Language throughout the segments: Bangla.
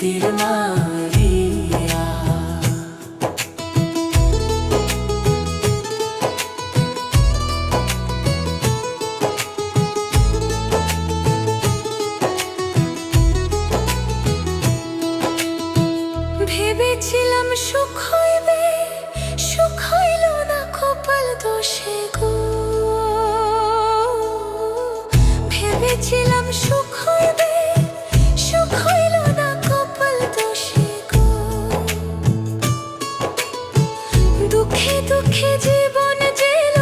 তীর মারিয়া। ভেবেছিলাম সুখ হইবে, সুখ হইল না কপাল দোষে গো। ভেবেছিলাম সুখ হইবে, সুখ হইল না কপাল দোষে গো। দুঃখে দুঃখে জীবন যেল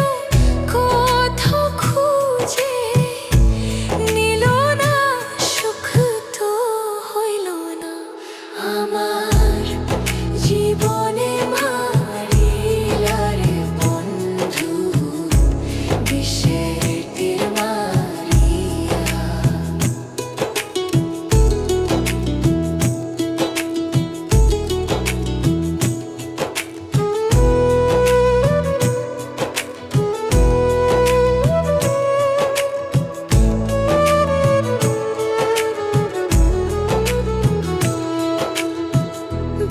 কত খুঁজে, নিল না সুখ তো হইল না আমার। জীবনে মারিলা রে বন্ধু বিষের তীর মারিয়া।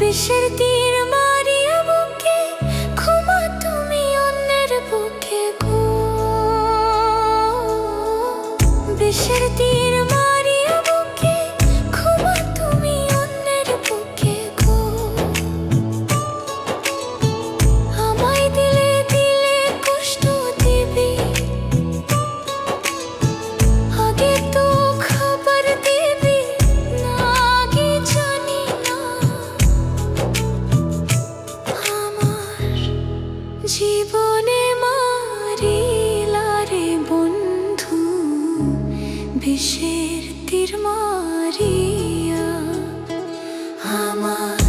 বিষের তীর মারিয়া বুকে ক্ষমা তুমি অন্যের বুকে গো। বিষের তীর মারিয়া বুকে ক্ষমা তুমি অন্যের বুকে গো। আমায় দিলে দিলে কষ্ট দিবি, আগে তো খবর দিবি না, আগে জানি না। জীবনে মারিলা রে বন্ধু বিষের তীর মারিয়া। আমার